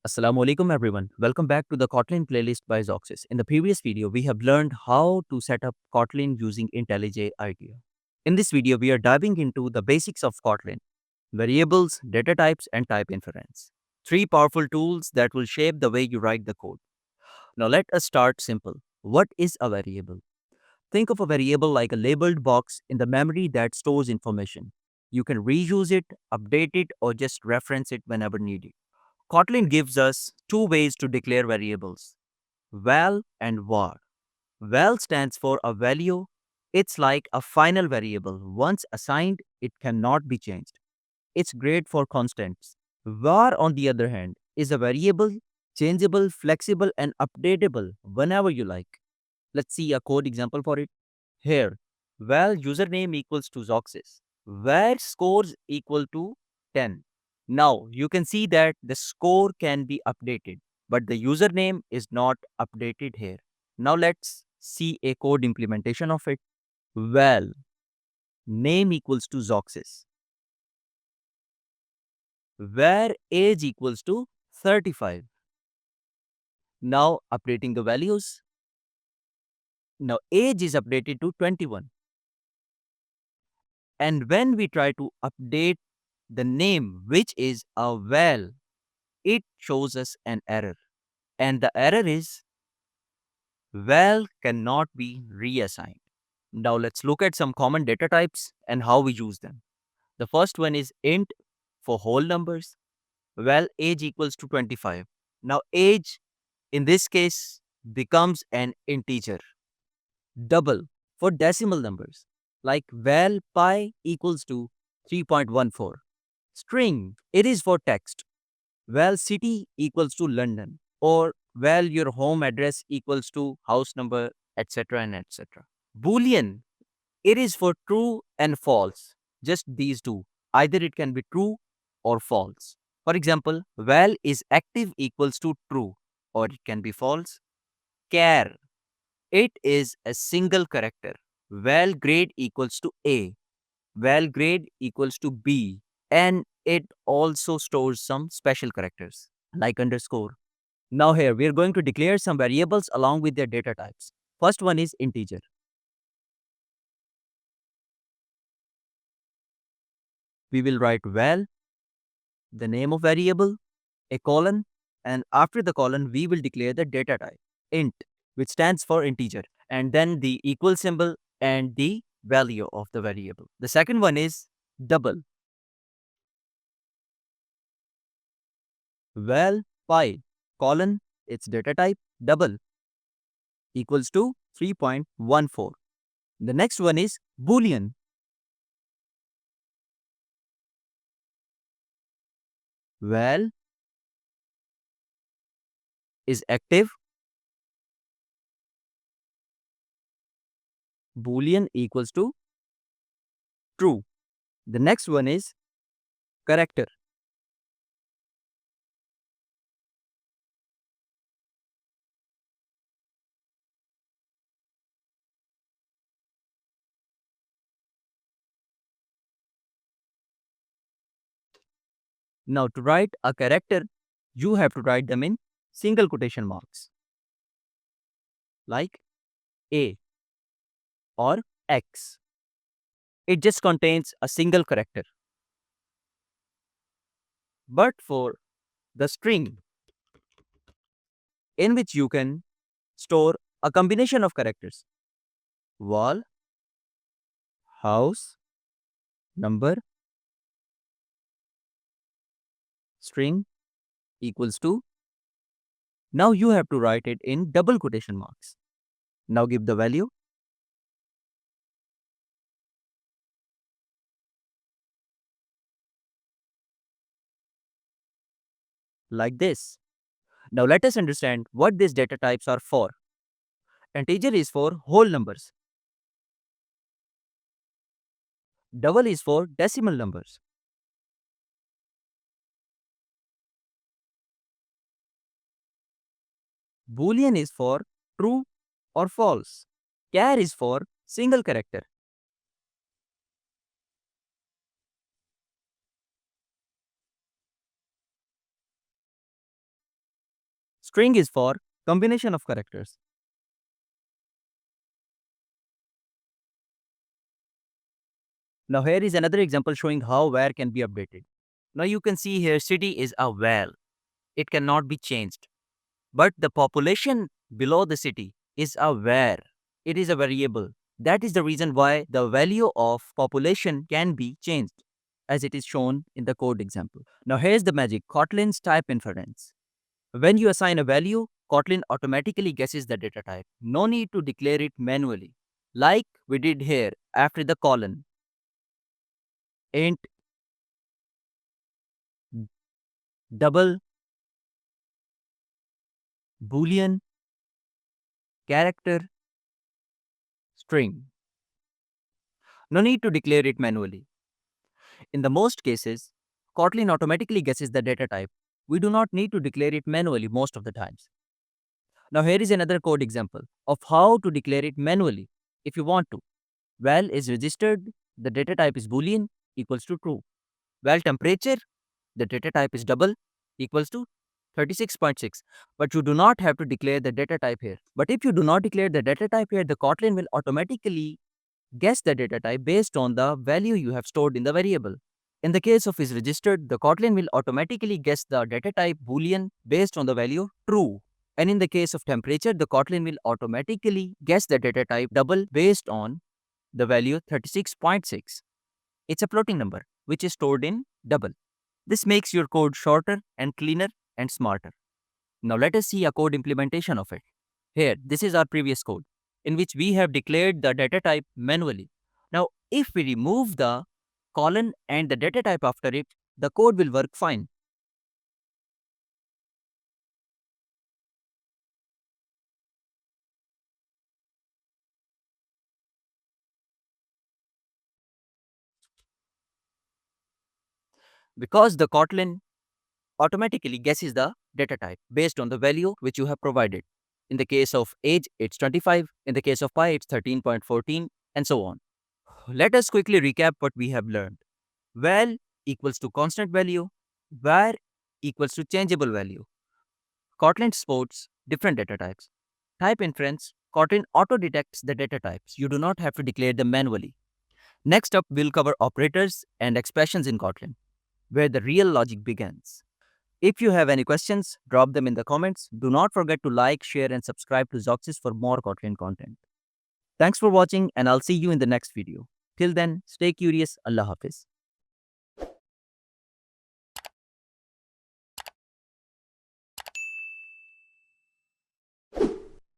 Assalamu alaikum everyone. Welcome back to the Kotlin playlist by XOKSIS. In the previous video, we have learned how to set up Kotlin using IntelliJ IDEA. In this video, we are diving into the basics of Kotlin, variables, data types, and type inference. Three powerful tools that will shape the way you write the code. Now let us start simple. What is a variable? Think of a variable like a labeled box in the memory that stores information. You can reuse it, update it, or just reference it whenever needed. Kotlin gives us two ways to declare variables, val and var. Val stands for a value. It's like a final variable. Once assigned, it cannot be changed. It's great for constants. Var, on the other hand, is a variable, changeable, flexible, and updatable whenever you like. Let's see a code example for it. Here, val username equals to XOKSIS, var scores equal to 10. Now, you can see that the score can be updated, but the username is not updated here. Now, let's see a code implementation of it. Val name equals to XOKSIS, var age equals to 35. Now, updating the values. Now, age is updated to 21. And when we try to update the name, which is a val, it shows us an error. And the error is val cannot be reassigned. Now let's look at some common data types and how we use them. The first one is int for whole numbers. Val age equals to 25. Now age in this case becomes an integer. Double for decimal numbers like val pi equals to 3.14. String, it is for text. Val city equals to London, or val your home address equals to house number, etc. and etc. Boolean, it is for true and false. Just these two. Either it can be true or false. For example, val is active equals to true, or it can be false. Char, it is a single character. Val grade equals to A, val grade equals to B, and it also stores some special characters like underscore. Now here we are going to declare some variables along with their data types. First one is integer. We will write val, the name of variable, a colon, and after the colon we will declare the data type, int, which stands for integer, and then the equal symbol and the value of the variable. The second one is double. Val pi, colon, its data type, double, equals to 3.14. The next one is Boolean. Val is active, Boolean equals to true. The next one is character. Now to write a character, you have to write them in single quotation marks like A or X. It just contains a single character. But for the string, in which you can store a combination of characters, wall, house, number, string equals to. Now you have to write it in double quotation marks. Now give the value. Like this. Now let us understand what these data types are for. Integer is for whole numbers. Double is for decimal numbers. Boolean is for true or false. Char is for single character. String is for combination of characters. Now here is another example showing how where can be updated. Now you can see here city is a val. It cannot be changed. But the population below the city is a where. It is a variable. That is the reason why the value of population can be changed, as it is shown in the code example. Now here's the magic, Kotlin's type inference. When you assign a value, Kotlin automatically guesses the data type. No need to declare it manually, like we did here after the colon. Int, double, Boolean, character, string. No need to declare it manually. In the most cases, Kotlin automatically guesses the data type. We do not need to declare it manually most of the times. Now here is another code example of how to declare it manually if you want to. Val is registered, the data type is Boolean equals to true. Val temperature, the data type is double equals to 36.6. But you do not have to declare the data type here. But if you do not declare the data type here, the Kotlin will automatically guess the data type based on the value you have stored in the variable. In the case of is registered, the Kotlin will automatically guess the data type Boolean based on the value true. And in the case of temperature, the Kotlin will automatically guess the data type double based on the value 36.6. It's a floating number which is stored in double. This makes your code shorter and cleaner and smarter. Now let us see a code implementation of it. Here, this is our previous code in which we have declared the data type manually. Now, if we remove the colon and the data type after it, the code will work fine. Because the Kotlin automatically guesses the data type based on the value which you have provided. In the case of age, it's 25. In the case of pi, it's 13.14, and so on. Let us quickly recap what we have learned. Val equals to constant value, var equals to changeable value. Kotlin supports different data types. Type inference, Kotlin auto-detects the data types. You do not have to declare them manually. Next up, we'll cover operators and expressions in Kotlin, where the real logic begins. If you have any questions, drop them in the comments. Do not forget to like, share, and subscribe to XOKSIS for more Kotlin content. Thanks for watching, and I'll see you in the next video. Till then, stay curious. Allah Hafiz.